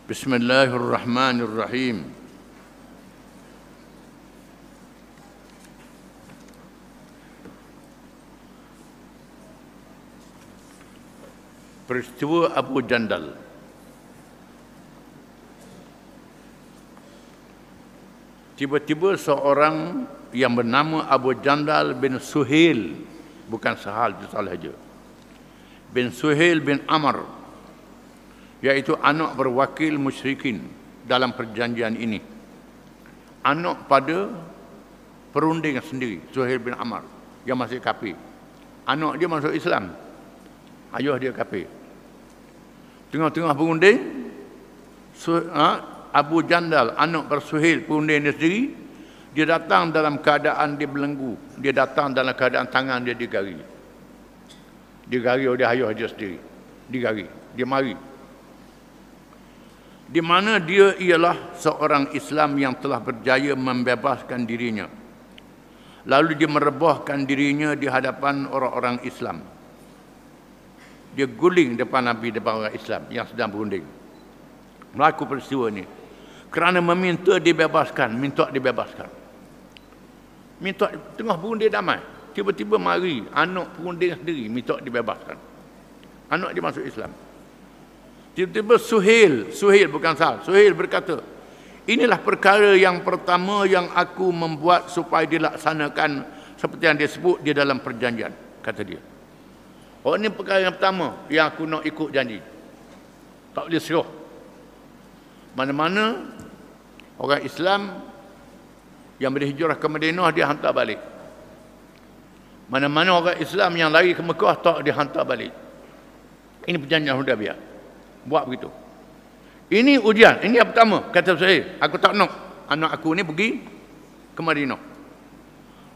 Bismillahirrahmanirrahim. Peristiwa Abu Jandal. Tiba-tiba seorang yang bernama Abu Jandal bin Suhail, bukan Sahal, itu salah saja, bin Suhail bin Amr, iaitu anak berwakil musyrikin dalam perjanjian ini, anak pada perunding sendiri, Suhail bin Amr yang masih kafir. Anak dia masuk Islam, ayah dia kafir. Tengah-tengah perunding, Abu Jandal, anak bersuhail perunding dia sendiri, dia datang dalam keadaan dia belenggu. Dia datang dalam keadaan tangan dia digari. Digari oleh ayah dia sendiri. Digari. Dia mari. Di mana dia ialah seorang Islam yang telah berjaya membebaskan dirinya. Lalu dia merebahkan dirinya di hadapan orang-orang Islam. Dia guling depan Nabi, depan orang Islam yang sedang berunding. Melaku peristiwa ini kerana meminta dibebaskan, minta dibebaskan. Minta tengah berunding damai, tiba-tiba mari anak perunding sendiri minta dibebaskan. Anak dia masuk Islam. Tiba-tiba Suhail bukan Sal, Suhail berkata, inilah perkara yang pertama yang aku membuat supaya dilaksanakan seperti yang dia sebut di dalam perjanjian, kata dia. Oh, ini perkara yang pertama yang aku nak ikut janji. Tak boleh serah. Mana-mana orang Islam yang berhijrah ke Madinah, dia hantar balik. Mana-mana orang Islam yang lari ke Mekah, tak dihantar balik. Ini perjanjian Hudaybiyah. Buat begitu. Ini ujian. Ini yang pertama. Kata saya, aku tak nak anak aku ni pergi ke Madinah.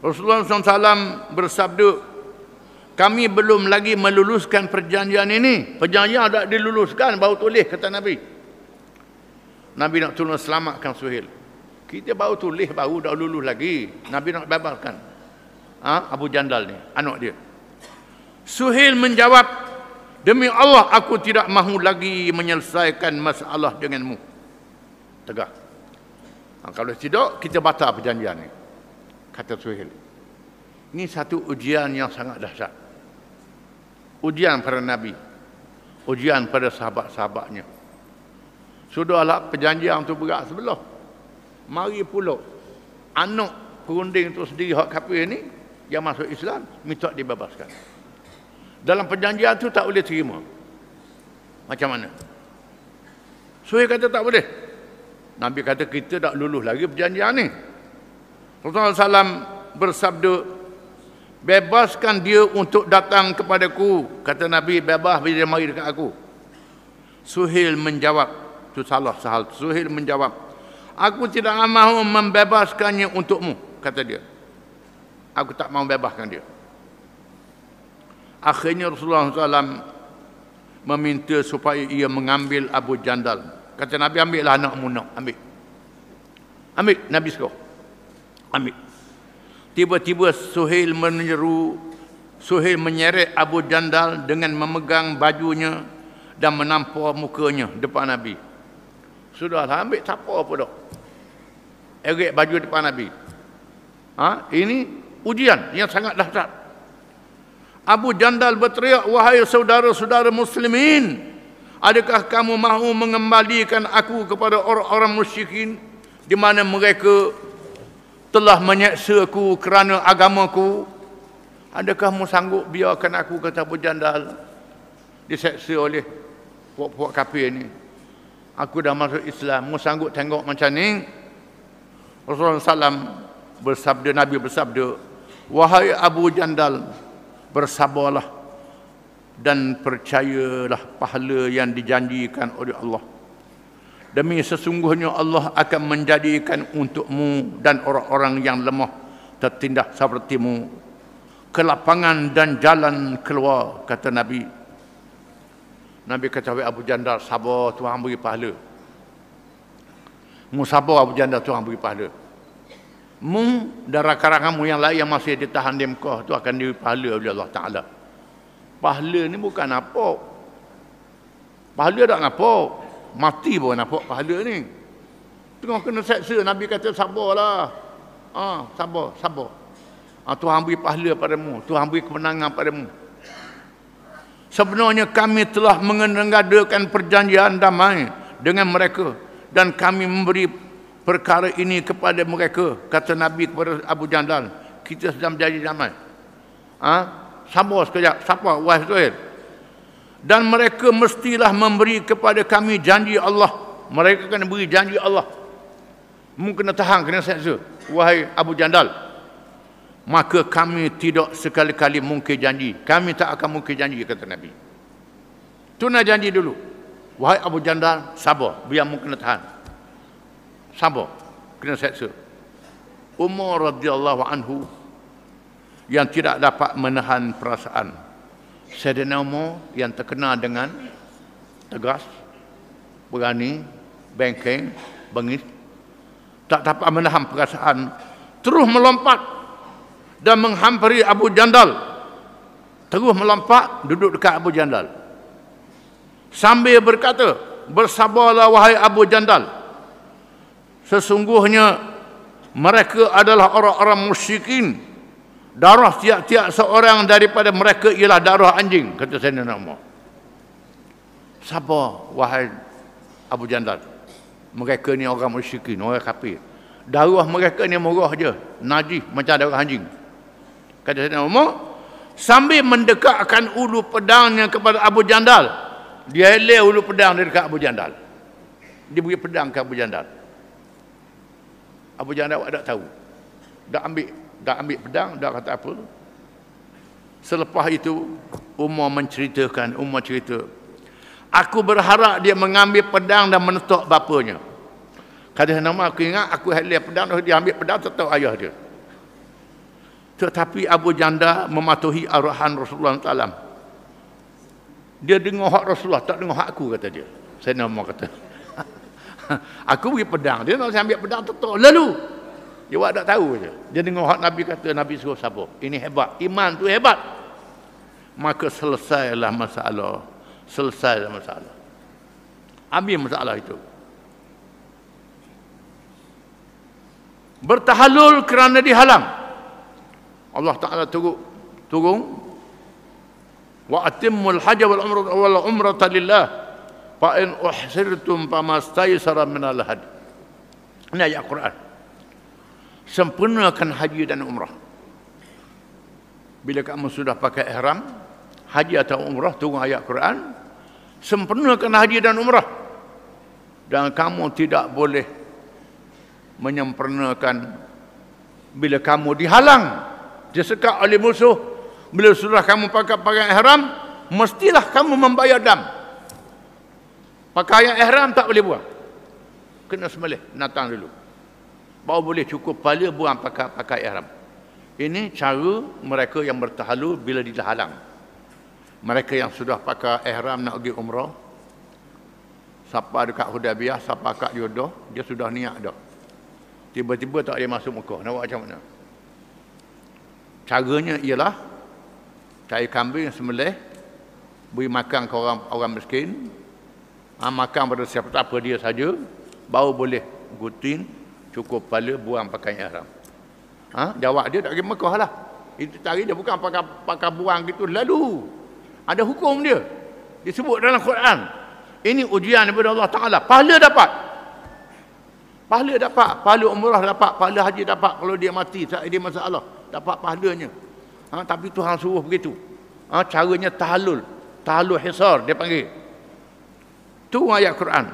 Rasulullah SAW bersabda, kami belum lagi meluluskan perjanjian ini. Perjanjian dah diluluskan, baru tulis, kata Nabi. Nabi nak tolong selamatkan Suhail. Kita baru tulis, baru dah lulus lagi. Nabi nak bebaskan Abu Jandal ni, anak dia. Suhail menjawab, demi Allah, aku tidak mahu lagi menyelesaikan masalah denganmu. Tegak. Kalau tidak, kita batal perjanjian ni, kata Suhail. Ini satu ujian yang sangat dahsyat. Ujian pada Nabi. Ujian pada sahabat-sahabatnya. Sudahlah perjanjian itu berat sebelah. Mari pula anak perunding itu sendiri, hak kafir ni, yang masuk Islam, minta dibebaskan. Dalam perjanjian itu tak boleh terima. Macam mana? Suhail kata tak boleh. Nabi kata kita tak lulus lagi perjanjian ni. Rasulullah SAW bersabda, bebaskan dia untuk datang kepadaku. Kata Nabi, bebas bila dia mari dekat aku. Suhail menjawab, itu salah Sahal. Suhail menjawab, aku tidak mahu membebaskannya untukmu, kata dia. Aku tak mahu bebaskan dia. Akhirnya Rasulullah SAW meminta supaya ia mengambil Abu Jandal. Kata Nabi, ambillah anakmu nak, ambil. Ambil, Nabi suruh. Ambil. Tiba-tiba Suhail menyeret Abu Jandal dengan memegang bajunya dan menampar mukanya depan Nabi. Sudahlah, ambil tak apa dah. Eret baju depan Nabi. Ini ujian yang sangat dahsyat. Abu Jandal berteriak, wahai saudara-saudara muslimin, adakah kamu mahu mengembalikan aku kepada orang-orang musyrikin di mana mereka telah menyeksaku kerana agamaku? Adakah kamu sanggup biarkan aku, kata Abu Jandal, diseksa oleh puak-puak kafir ni? Aku dah masuk Islam, kamu sanggup tengok macam ni? Rasulullah SAW bersabda, Nabi bersabda, wahai Abu Jandal, bersabarlah dan percayalah pahala yang dijanjikan oleh Allah. Demi sesungguhnya Allah akan menjadikan untukmu dan orang-orang yang lemah tertindas sepertimu kelapangan dan jalan keluar, kata Nabi. Nabi kata, wahai Abu Jandal, sabar, Tuhan beri pahala. Mu sabar Abu Jandal, Tuhan beri pahala. Mu dan rakan-rakanmu yang lain yang masih ditahan di Mekah tu akan diberi pahala oleh Allah Ta'ala. Pahala ni bukan apa. Pahala tak apa. Mati pun nampak pahala ni. Tengah kena seksa, Nabi kata sabarlah. Sabar. Tuhan beri pahala padamu. Tuhan beri kemenangan padamu. Sebenarnya kami telah mengadakan perjanjian damai dengan mereka. Dan kami memberi perkara ini kepada mereka. Kata Nabi kepada Abu Jandal. Kita sedang berjanji damai. Sabar sekejap. Sabar, wahai Zuhair. Dan mereka mestilah memberi kepada kami janji Allah. Mereka kena beri janji Allah. Mungkin kena tahan, kena seksa. Wahai Abu Jandal. Maka kami tidak sekali-kali mungkir janji. Kami tak akan mungkir janji, kata Nabi. Tuna janji dulu. Wahai Abu Jandal, sabar. Biar mu kena tahan. Sabar. Kena seksa. Umar radhiyallahu anhu yang tidak dapat menahan perasaan. Sayyidina Umar yang terkenal dengan tegas, berani, bengkeng, bengis, tak dapat menahan perasaan, terus melompat dan menghampiri Abu Jandal. Terus melompat, duduk dekat Abu Jandal. Sambil berkata, bersabarlah wahai Abu Jandal. Sesungguhnya mereka adalah orang-orang musyrikin. Darah tiap-tiap seorang daripada mereka ialah darah anjing, kata Sayyidina Umar. Sabar wahai Abu Jandal. Mereka ni orang musyrikin, orang kafir. Darah mereka ni murah je, najis macam darah anjing. Kata Sayyidina Umar, sambil mendekatkan ulu pedangnya kepada Abu Jandal. Dia eleh ulu pedang dia dekat Abu Jandal. Dia beri pedang ke Abu Jandal. Abu Jandal tak tahu. Dah ambil pedang, dah kata apa. Selepas itu Umar cerita, aku berharap dia mengambil pedang dan menetok bapanya. Kata nama aku ingat, aku helih pedang, dia ambil pedang tetok ayah dia. Tetapi Abu Jandal mematuhi arahan Rasulullah SAW. Dia dengar hak Rasulullah, tak dengar hak aku, kata dia. Saya nama kata. Aku beri pedang, dia nak ambil pedang tetok. Lalu, dia buat tak tahu je. Dia dengar hak Nabi kata, Nabi suruh sabar. Ini hebat, iman tu hebat. Maka selesailah masalah. Habis masalah itu. Bertahalul kerana dihalang. Allah Ta'ala turun. Wa atimmul hajj wal umrata lillah. Fa in uhsirtum famastaysara minal hadi. Ini ayat Quran. Sempurnakan haji dan umrah. Bila kamu sudah pakai ihram, haji atau umrah, turun ayat Quran. Sempurnakan haji dan umrah. Dan kamu tidak boleh menyempurnakan bila kamu dihalang, disekat oleh musuh. Bila sudah kamu pakai ihram, mestilah kamu membayar dam. Pakaian ihram tak boleh buang. Kena sembelih binatang dulu. Baru boleh cukup pala buang pakai ihram. Ini cara mereka yang bertahalul bila dihalang. Mereka yang sudah pakai ihram nak pergi umrah, siapa dekat Hudaybiyah, siapa kat Jeddah, dia sudah niat dah. Tiba-tiba tak boleh masuk Mekah. Nak buat macam mana? Caranya ialah cari kambing sembelih, beri makan ke orang miskin, makan pada siapa dia saja, baru boleh gutin, cukup pala, buang pakaian ihram. Jawab dia tak pergi Mekah lah. Itu cari dia bukan pakai buang gitu lalu. Ada hukum dia. Disebut dalam Quran. Ini ujian daripada Allah Ta'ala. Pahala dapat. Pahala umrah dapat. Pahala haji dapat. Kalau dia mati, dia masalah. Dapat pahalanya. Tapi Tuhan suruh begitu. Caranya tahalul. Tahalul hisar dia panggil. Itu ayat Quran.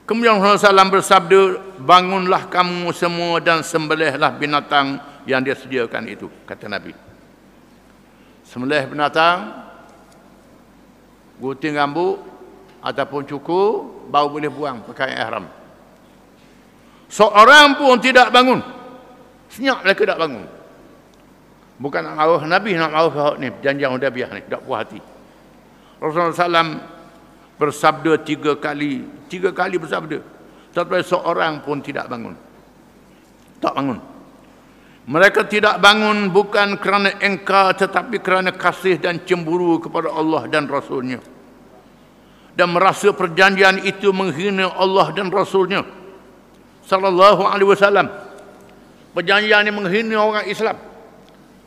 Kemudian Rasulullah SAW bersabda, bangunlah kamu semua dan sembelihlah binatang yang dia sediakan itu, kata Nabi. Sembelih binatang, gunting rambut ataupun cukur, baru boleh buang pakaian ihram. Seorang pun tidak bangun. Senyap mereka tak bangun. Bukan nak marah Nabi, nak marah hak ni, janjian Hudaybiyah ni, tak puas hati. Rasulullah SAW bersabda tiga kali bersabda, tetapi seorang pun tidak bangun. Tak bangun. Mereka tidak bangun bukan kerana engkar, tetapi kerana kasih dan cemburu kepada Allah dan Rasulnya. dan merasa perjanjian itu menghina Allah dan Rasulnya sallallahu alaihi wasallam. Perjanjian ini menghina orang Islam.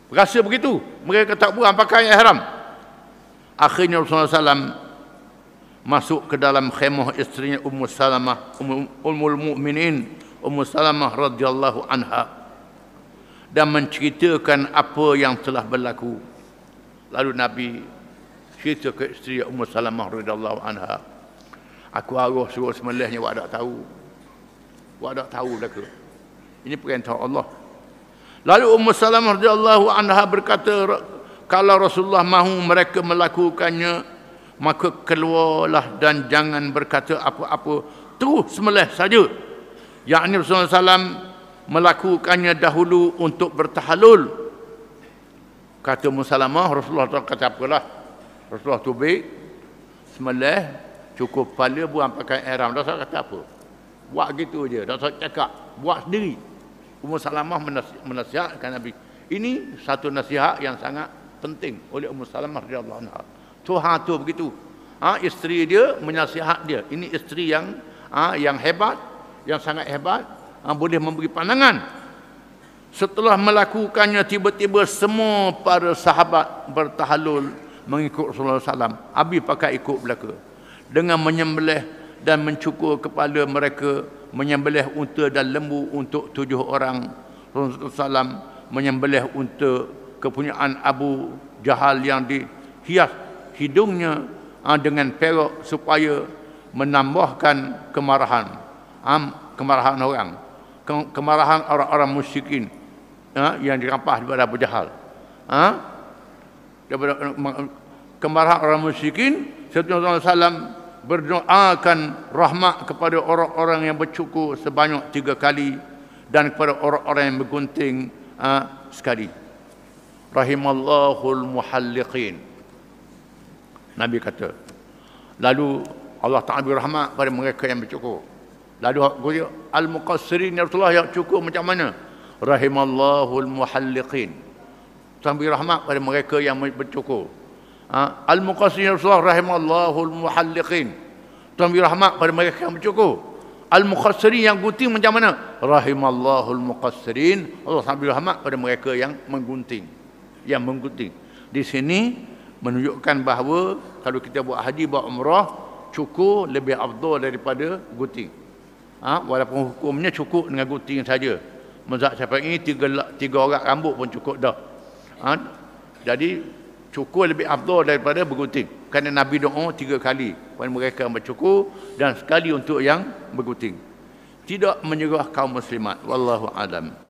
Rasa begitu, mereka tak buang pakaian ihram. Akhirnya Rasulullah SAW masuk ke dalam khemah isterinya Ummu Salamah, Ummul Mukminin Ummu Salamah radhiyallahu anha, dan menceritakan apa yang telah berlaku. Lalu Nabi cerita ke isteri Ummu Salamah radhiyallahu anha, aku harus suruh sembelihnya, awak tak tahu. Awak tak tahu dah ke? Ini perintah Allah. Lalu Ummu Salamah radhiyallahu anha berkata, kalau Rasulullah mahu mereka melakukannya, maka keluarlah dan jangan berkata apa-apa, terus sembelih saja. Yakni Rasulullah SAW melakukannya dahulu untuk bertahalul. Kata Ummu Salamah, Rasulullah kata apalah? Rasulullah tubik, sembelih, cukup kepala, buang pakai ihram. Dah kata apa? Buat gitu je, dah cakap, buat sendiri. Ummu Salamah menasihatkan Nabi. Ini satu nasihat yang sangat penting oleh Ummu Salamah radhiyallahu anha. Tuhan tu begitu. Isteri dia menasihat dia. Ini isteri yang hebat, yang sangat hebat, boleh memberi pandangan. Setelah melakukannya, tiba-tiba semua para sahabat bertahalul mengikut Rasulullah SAW. Abi pakai ikut belaka. Dengan menyembelih dan mencukur kepala mereka, menyembelih unta dan lembu untuk 7 orang. Rasulullah SAW menyembelih unta kepunyaan Abu Jahal yang dihias hidungnya dengan perak supaya menambahkan kemarahan orang, kemarahan orang-orang musyrikin yang dirampas daripada Abu Jahal. Daripada kemarahan orang musyrikin, serta Rasulullah SAW berdoakan rahmat kepada orang-orang yang bercukur sebanyak 3 kali dan kepada orang-orang yang bergunting sekali. Rahimallahul muhalliqin. Nabi kata. Lalu Allah Ta'ala beri rahmat pada mereka yang bercukur. Lalu al-muqassirin, ya Rasulullah, yang cukur macam mana? Rahimallahul muhalliqin. Tuhan beri rahmat pada mereka yang bercukur. Al-muqassirin, ya Rasulullah, rahimallahul muhalliqin. Tuhan beri rahmat pada mereka yang bercukur. Al-muqassirin yang gunting macam mana? Rahimallahul muqassirin. Allah Ta'ala beri rahmat pada mereka yang menggunting. Yang menggunting. Di sini menunjukkan bahawa kalau kita buat haji, buat umrah, cukur lebih afdal daripada gunting. Walaupun hukumnya cukup dengan gunting saja. Mazhab Syafi'i 3 orang rambut pun cukup dah. Jadi cukur lebih afdal daripada bergunting. Kerana Nabi doa 3 kali pada mereka yang bercukur dan sekali untuk yang bergunting. Tidak menyerah kaum muslimat. Wallahu a'lam.